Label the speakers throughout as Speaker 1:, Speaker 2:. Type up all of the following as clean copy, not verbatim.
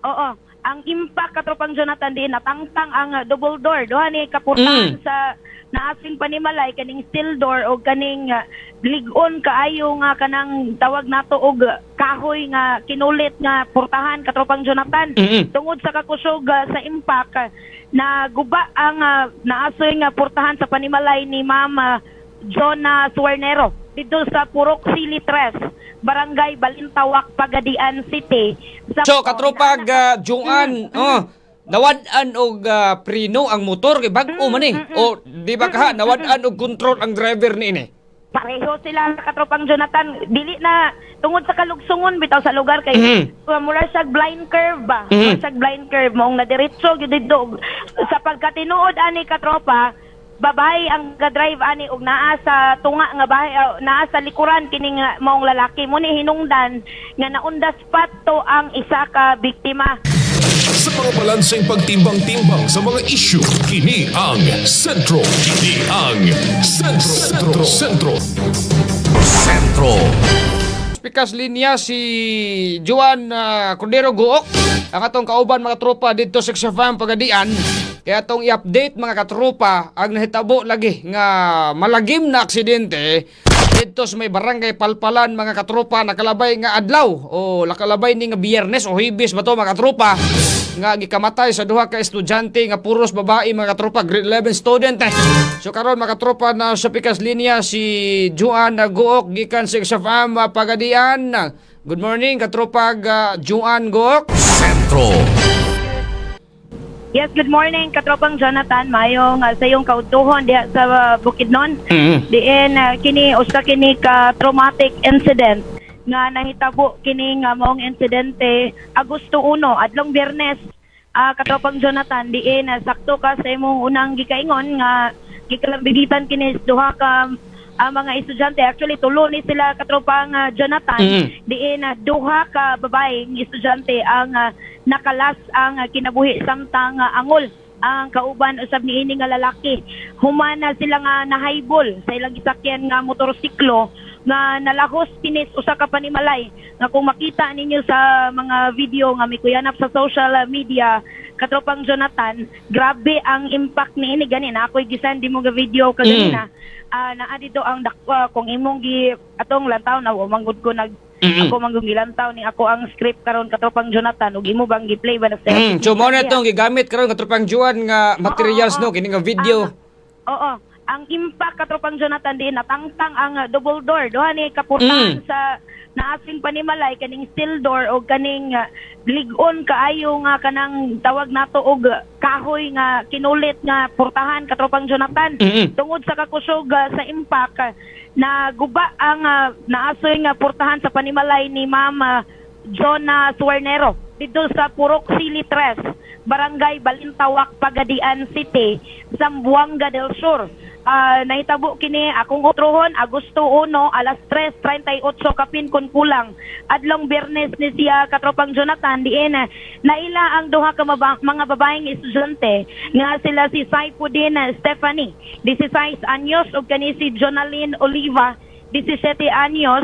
Speaker 1: Oo. Ang impact katropang Jonathan din natangtang ang double door. Duha ni kapurtahan sa naasing panimalay kaning steel door o kaning ligon kaayo nga kanang tawag nato og kahoy nga kinulit nga portahan katropang Jonathan. Tungod sa kakusog sa impact na guba ang naasoy nga portahan sa panimalay ni Ma'am Jonna Suernero dito sa Purok Sili 3, Barangay Balintawak, Pagadian City.
Speaker 2: So katropag Juan, nawad-an og preno ang motor kay bag-o man eh. O di ba ka nawad-an og control ang driver niini?
Speaker 1: Pareho sila katropang Jonathan, dili na tungod sa kalugsungon bitaw sa lugar kay mura siya blind curve ba? Mura siya blind curve mong nadiretso gyud dito sa pagkatinuod ani katropa. Babae ang ga-drive ani og naa sa tunga nga bahay, naa sa likuran kining maong lalaki mo ni hinungdan nga naundas pato ang isa ka biktima.
Speaker 3: Sa mga balanseng pagtimbang-timbang sa mga isyu, kini ang Sentro. Kini ang Sentro.
Speaker 2: Pikas linya si Juan Cordero Guok, ang atong kauban mga tropa dito sa Xafam Pagadian. Kaya atong i-update mga katropa ang nahitabo lagi nga malagim na aksidente dito sa may barangay Palpalan mga katropa, nakalabay nga adlaw o nakalabay ni nga Biyernes o Huwebes ba to mga katropa nga gikamatay sa duha ka estudyante nga puros babae mga katropa, grade 11 student. So karon mga katropa na sa pikas linya si Juan Guok gikan sa Xafam Pagadian. Good morning katropa Juan Guok.
Speaker 4: Sentro.
Speaker 1: Yes, good morning katropang Jonathan. Mayong sa iyong kautuhon diha sa Bukidnon. Diin kini usa kini ka traumatic incident nga nahitabo kini nga maong insidente Agosto 1 adlong Biyernes. Katropang Jonathan, diin sakto ka sa imong unang gikaingon nga gikalambigitan kini duha ka mga estudyante. Actually tulo ni sila katropang Jonathan. Diin duha ka babaeng estudyante ang nakalas ang kinabuhi samtang angol ang kauban usab niini nga lalaki. Humana sila nga nahaybol sa ilang gisakyan nga motorsiklo nga nalahos pinis usa ka panimalay nga kung makita ninyo sa mga video nga may kuyanap sa social media katropang Jonathan, grabe ang impact niini gani na ako'y gisan di mo ga video kaganina. Naa dito ang dakwa kung imong gi atong lantaw na manggod ko nag ako manggungilantaw ni ako ang script karon katropang Jonathan ug imo bang gi-play ba na sa
Speaker 2: So mo na itong gigamit karon katropang Juan nga materials no kini nga video.
Speaker 1: Oo. Ang impact katropang Jonathan din natangtang ang double door. Duha ni kapurtahan sa naasing panimalay kaning steel door o kaning ligon kaayo nga kanang tawag nato og kahoy nga kinulit nga portahan katropang Jonathan. Tungod sa kakusog sa impact na guba ang naasoy nga portahan sa panimalay ni Ma'am Jonna Suernero dito sa Purok Sili 3, Barangay Balintawak, Pagadian City, Zamboanga del Sur. Nahitabo kini akong utrohon Agosto 1 alas 3:38 kapin kun kulang adlong Biyernes ni siya katropang Jonathan diin naila ang duha ka mga babaeng estudyante nga sila si Saipudin Stephanie 16 anyos ug kani si Jonaline Oliva 17 anyos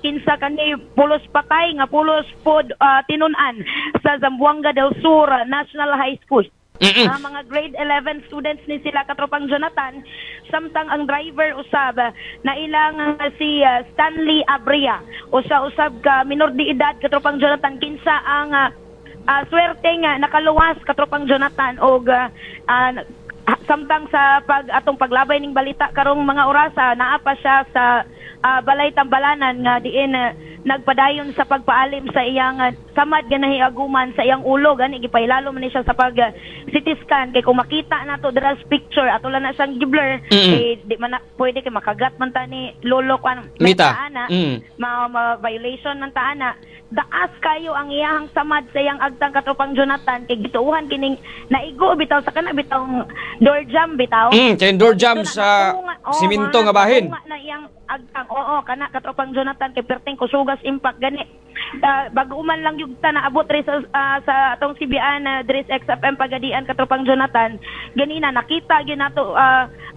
Speaker 1: kinsa kani pulos patay nga pulos pod tinun-an sa Zamboanga del Sur National High School. Mga grade 11 students ni sila katropang Jonathan, samtang ang driver usab na ilang si Stanley Abria usab ka minor de edad katropang Jonathan kinsa ang swerte nga nakaluwas katropang Jonathan og samtang sa atong paglabay ning balita karong mga orasa naa pa siya sa balay tambalanan nga diin nagpadayon sa pagpaalim sa iyang samad nga nahiaguman sa iyang ulo gani gipailalo man ni siya sa pag CT scan kay kung makita nato dras picture ato lang na siyang giblur di man pwede kay makagat man ta ni lolo kan taana violation man taana daas kayo ang iyang samad sa iyang agtang katropang Jonathan kay gituuhan kining naigo bitaw sa kana bitawng door jam bitaw
Speaker 2: door jam sa siminto nga bahin
Speaker 1: na iyang agtang kana katropang Jonathan kay perting kusugas impact gani baguman lang yung naabot rin sa atong CBN na Dres XFM Pagadian Katropang Jonathan, ganina nakita gyud nato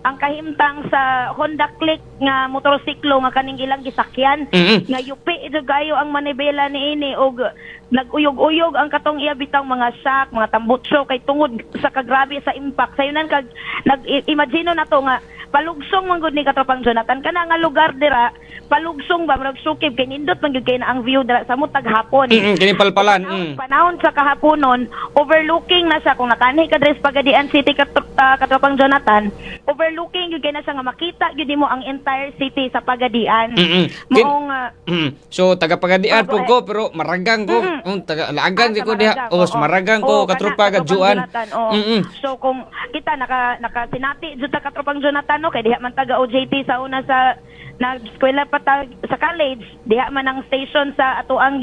Speaker 1: ang kahimtang sa Honda Click nga motorsiklo nga kaning ilang gisakyan nga yupi jud gayo ang manibela niini og naguyog-uyog ang katong iya bitang mga shock, mga tambutso kay tungod sa kagrabe sa impact. Sayunan kag nag-imagine na to nga palugsong man gud ni Katropang Jonathan kana nga lugar dira, palugsong ba murag sukib kay nindot man gyud kay na ang view dira sa mutag hapon.
Speaker 2: Kini palpalan.
Speaker 1: Panahon sa kahaponon, overlooking na siya kung nakanhi ka dres Pagadian City Katropang Jonathan, overlooking gyud kay na siya nga makita gyud mo ang entire city sa Pagadian. Moong
Speaker 2: So taga Pagadian po ko pero maragang ko. Taga Laagan di ko diha. Maragang ko Katropa Juan.
Speaker 1: So kung kita nakasinati jud ta Katropang Jonathan no kay diha man taga OJT sa una sa nag-eskwela pa sa college, diha man ang station sa ato ang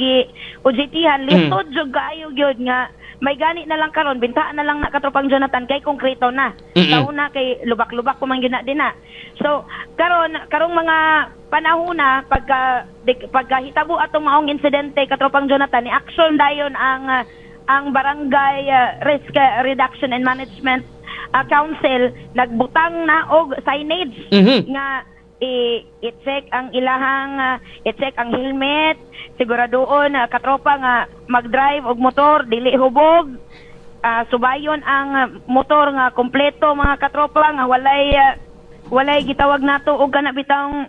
Speaker 1: OJT-han, lisod jud kaayo gyud nga may gani na lang karon, bintaan na lang na Katropang Jonathan kay konkreto na. Sa una kay lubak-lubak ko man gyud na din na. So karong mga panahon na pagkahitabo atong maong insidente Katropang Jonathan, ni action dayon ang barangay risk reduction and management council nagbutang na og signage nga i-check ang ilahang i-check ang helmet, siguradoon katropa nga mag-drive og motor dili hubog, subayon ang motor nga kompleto mga katropa nga walay gitawag nato og kanabitang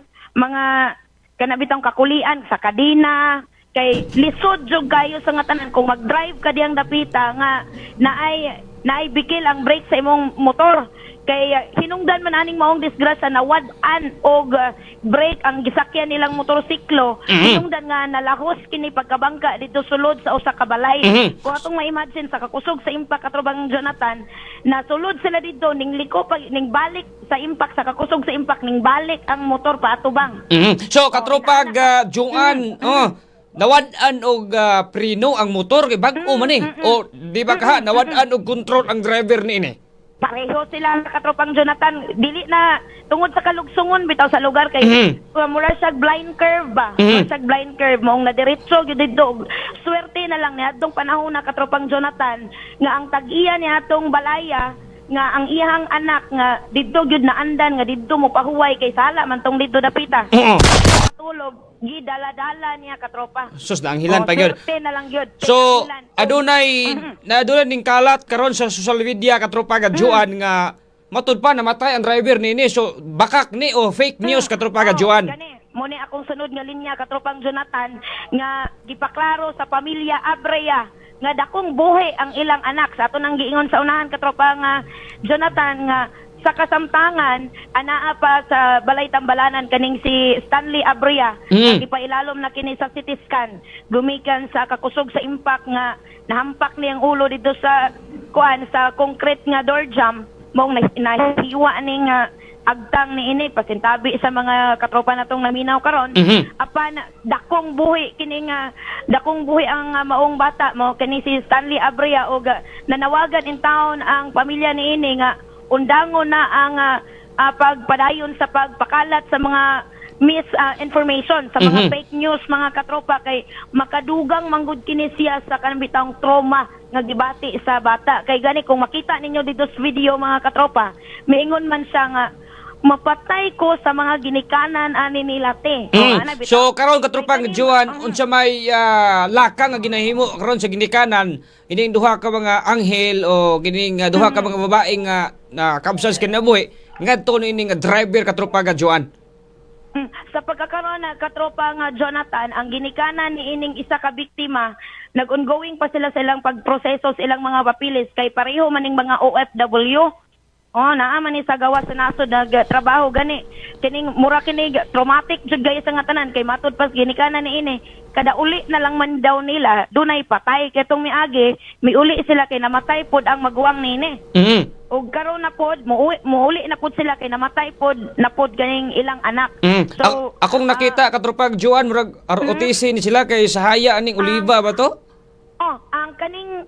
Speaker 1: kakulian sa kadena kay lisod jud gayo sa nga tanan kung mag-drive ka diyang dapita nga naay bikil ang brake sa imong motor kay hinungdan man aning maong disgrasya na wad-an og brake ang gisakyan nilang motorsiklo, hinungdan nga nalahos kini pagkabangka dito sulod sa usa ka balay. Kung atong ma-imagine sa kakusog sa impact Katropang Jonathan, na sulod sila dito ning liko ning balik sa impact sa kakusog sa impact ning balik ang motor pa atubang.
Speaker 2: So Katropag Juan, nawad-an og preno ang motor kay bag-o man o di ba ka nawad-an og control ang driver niini?
Speaker 1: Pareho sila sa Katropang Jonathan, dili na tungod sa kalugsungon bitaw sa lugar kay mura siya blind curve ba, mura siya blind curve moong na diretso gyud didto. Swerte na lang niadtong panahon na Katropang Jonathan nga ang tag-iya niadtong balaya nga ang iyang anak nga didto gyud naandan nga didto mo pahuway kay sala man tong didto dapita. Tulog gidala-dala niya Katropa.
Speaker 2: Sus na ang hilan pa gyud.
Speaker 1: Na lang gyud.
Speaker 2: So adunay ning kalat karon sa social media Katropa Juan nga matud pa namatay ang driver nini. So bakak ni o fake news Katropa Juan.
Speaker 1: Muni akong sunod nga linya Katropang Jonathan nga gipaklaro sa pamilya Abrea nga dakong buhi ang ilang anak sa ato nang giingon sa unahan Katropang Jonathan nga sa kasamtangan anaa pa sa Balay Tambalanan kaning si Stanley Abrea ipailalom na kini sa CT scan gumikan sa kakusog sa impact nga nahampak niyang ulo dito sa sa concrete nga door jam mong nahiwa ning agtang ni ini pasintabi sa mga katropa natong naminaw karon apan dakong buhi kini nga dakong buhi ang maong bata mo kini si Stanley Abrea og nanawagan in town ang pamilya ni ini nga undangon na ang pagpadayon sa pagpakalat sa mga misinformation, sa mga fake news mga katropa kay makadugang manggod kini siya sa kanbitang trauma nga gibati sa bata. Kay gani kung makita ninyo dito sa video mga katropa, miingon man siya nga mapatay ko sa mga ginikanan ani nila te.
Speaker 2: So karon Katropang Juan unsa may laka nga ginahimo karon sa ginikanan ining duha ka mga anghel o gining duha ka mga babae nga na kabsas kinabuhi ngadto ining driver Katropang Juan.
Speaker 1: Sa pagkakaroon na Katropang Jonathan, ang ginikanan ni ining isa ka biktima, nag-ongoing pa sila sa ilang pagproseso sa ilang mga papilis kay pareho maning mga OFW. Naaman ni sa gawa sa nasod nagtrabaho gani. Kining mura kini traumatic jud gaya sa nga tanan kay matud pas ginikanan ni ini. Kada uli na lang man daw nila dunay patay kay tong miagi, miuli sila kay namatay pod ang maguwang nini. Og karon na pod muuli na pod sila kay namatay pod na pod ganing ilang anak. So
Speaker 2: akong nakita Katropang Juan murag ROTC ni sila kay sahaya aning Oliva ba to?
Speaker 1: Ang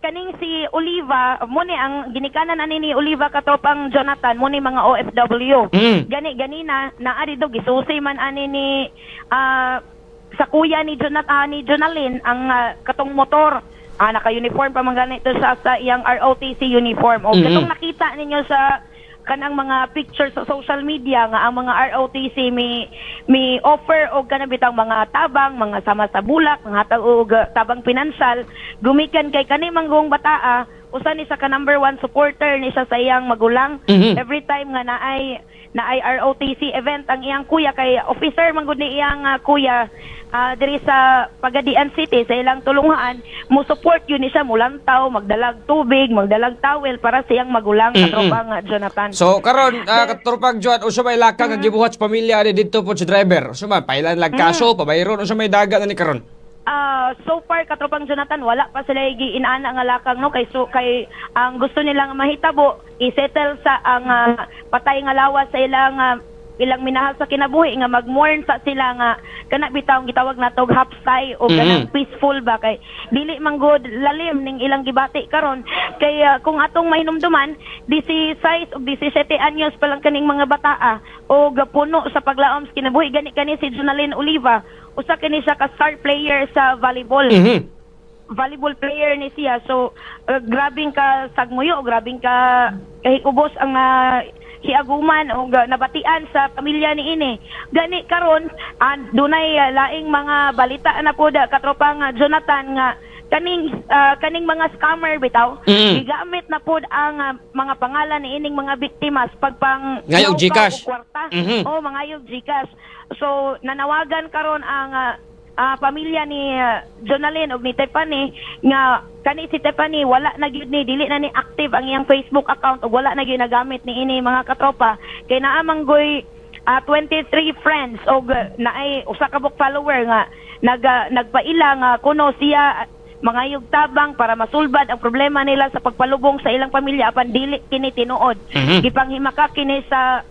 Speaker 1: kaning si Oliva, muni ang ginikanan ani ni Oliva Katropang Jonathan, muni mga OFW. Ganina naa dito gisusi man ani ni sa kuya ni Jonalyn ang katong motor. Naka-uniform pa man ganito sa iyang ROTC uniform. O katong nakita ninyo sa kanang mga pictures sa social media nga ang mga ROTC may offer og kanang bitang mga tabang, mga sama sa bulak, mga og tabang pinansyal gumikan kay kani manggong bataa usa ni sa ka number 1 supporter ni siya sa iyang magulang. Every time nga naay ROTC event ang iyang kuya kay officer man gud ni iyang kuya diri sa Pagadian City sa ilang tulungan mo support yun ni siya mulantaw, magdalag tubig, magdalag towel para sa iyang magulang katropang Jonathan.
Speaker 2: So karon katropang Juan usa may laka nga gibuhat sa pamilya ni didto po si driver. Usa man pailan lag kaso pabayron usa may daga na ni karon.
Speaker 1: So far katropang Jonathan wala pa sila giinana nga lakang no kay ang gusto nilang mahitabo i-settle sa ang patay nga lawas sa ilang minahal sa kinabuhi nga magmourn sa sila nga kana bitaw gitawag natog hapsay o kanang peaceful ba kay dili man good lalim ning ilang gibati karon kay kung atong mahinumduman 16 o 17 anyos pa lang kaning mga bataa o gapuno sa paglaom sa kinabuhi gani si Jonalyn Oliva usa kini siya ka star player sa volleyball. Volleyball player ni siya. So, grabing ka sagmuyo, grabing ka kahikubos ang hiaguman o nabatian sa pamilya ni ini. Gani karon dunay laing mga balita na po katropang Jonathan nga kaning mga scammer bitaw gigamit na pod ang mga pangalan ni ining mga biktima sa pagpang
Speaker 2: ngayog Gcash
Speaker 1: kwarta o mangayog Gcash. So nanawagan karon ang pamilya ni Jonalyn og ni Tiffany nga kani si Tiffany wala na gyud ni dili na ni active ang iyang Facebook account ug wala na gyud nagamit ni ini mga katropa kay naa manggoy 23 friends og naay usa ka book follower nga nagpaila nga kuno siya mangayog tabang para masulbad ang problema nila sa pagpalubong sa ilang pamilya apan dili kini tinuod. Gipanghimaka kini sa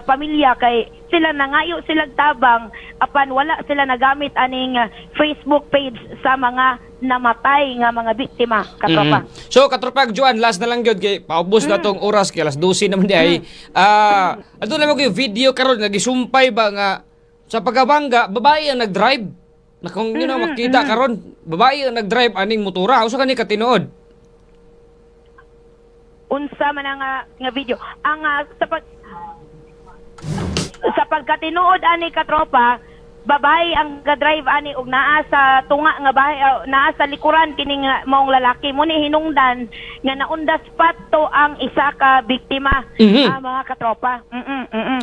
Speaker 1: pamilya kay sila nangayo silang tabang apan wala sila nagamit aning Facebook page sa mga namatay nga mga biktima katropa.
Speaker 2: So katropag Juan last na lang gyud kay paubos na tong oras kay alas 12 naman di ay adto na mo yung video karon nagisumpay ba nga sa pagabangga babae ang nagdrive na kung yun ang makita karon babae ang nagdrive aning motora usa kani katinuod
Speaker 1: unsa man nga video ang sa pagkatinuod ani katropa babae ang ga-drive ani og naa sa tunga nga bahay naa sa likuran kining maong lalaki mo ni hinungdan nga naundas pato ang isa ka biktima mga katropa.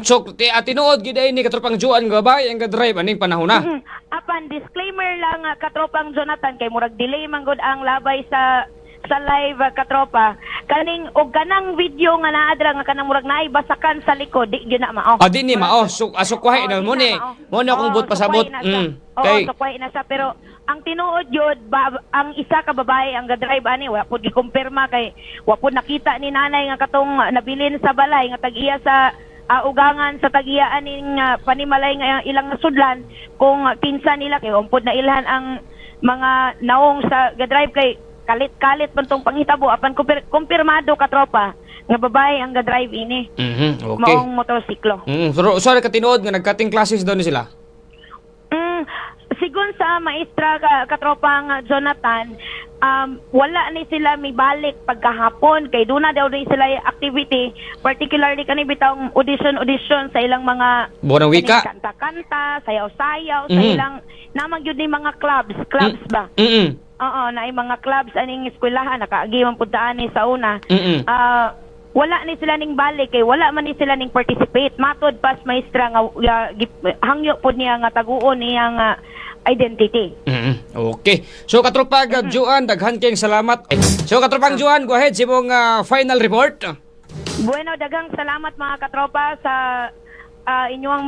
Speaker 2: So tinuod gid ay ni katropang Juan nga babae ang ga-drive aning panahona.
Speaker 1: Apan disclaimer lang katropang Jonathan kay murag delay man gud ang labay sa live katropa kaning og kanang video nga naadra nga kanang murag naay basakan sa likod di gyud na mao.
Speaker 2: Di ni mao asukwahi na mo ni akong but pasabot.
Speaker 1: Kay sukway na siya pero ang tinuod yun ang isa ka babae ang ga-drive ani wa pud gikumpirma kay wa pud nakita ni nanay nga katong nabilin sa balay nga tag-iya sa ugangan sa tag-iya aning panimalay nga ilang nasudlan kung kinsa nila kay umpod na ilhan ang mga naong sa ga-drive kay kalit-kalit man tong panghitabo apan kumpirmado katropa nga babae ang ga-drive ini.
Speaker 2: Okay.
Speaker 1: Maong motorsiklo.
Speaker 2: Sorry katinuod nga nagkating classes daw ni sila.
Speaker 1: Sigun sa maestra katropang Jonathan wala ni sila mibalik pagkahapon kay duna daw rin sila activity particularly kani bitang audition sa ilang mga
Speaker 2: buwan wika
Speaker 1: kanta-kanta sayaw-sayaw sa ilang namang gyud ni mga clubs ba. Oo, naay mga clubs aning eskwelahan nakaagi man pud ani sa una. Wala ni sila ning balik kay wala man ni sila ning participate. Matod pas maestra nga hangyo pud niya nga taguon niya nga identity.
Speaker 2: Okay. So katropag Juan daghan kayong salamat. So katropang Juan go ahead simong final report.
Speaker 1: Bueno, daghang salamat mga katropa sa imong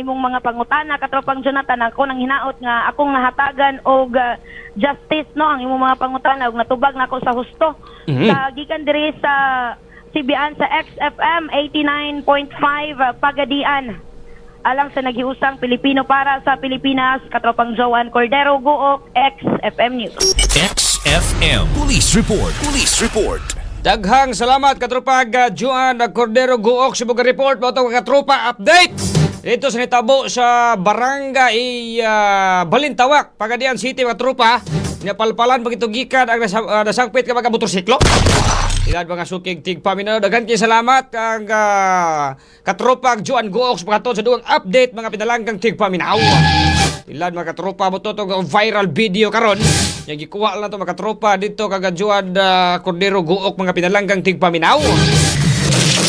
Speaker 1: mga pangutana katropang Jonathan ako nang hinaot nga akong nahatagan og justice no ang imong mga pangutana og natubag nako sa husto sa gikan diri sa CBN sa XFM 89.5 Pagadian alang sa nagiusang Pilipino para sa Pilipinas katropang Joan Cordero Guok XFM News.
Speaker 3: XFM Police Report.
Speaker 2: Daghang salamat katropag Juan Cordero Guok sa mga report mo itong katropa update. Dito sa nitabo sa barangay Balintawak, Pagadian City, mga tropa. Napalpalan pag ito gikan ang nasangpit ka mga motorsiklo. Ilan mga sukig tigpaminaw. Dagan kayo salamat ang katropa Juan Gook sa pagkatod sa duwang update mga pinalanggang tigpaminaw. Ilan mga katropa mo to itong viral video karon. Yung gikuha lang ito mga katropa dito kag Juan Cordero Gook mga pinalanggang tigpaminaw.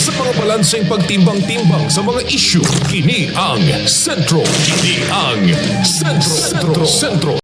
Speaker 3: Sa mga balanseng pagtimbang-timbang sa mga isyu, kini ang Sentro. Kini ang Sentro.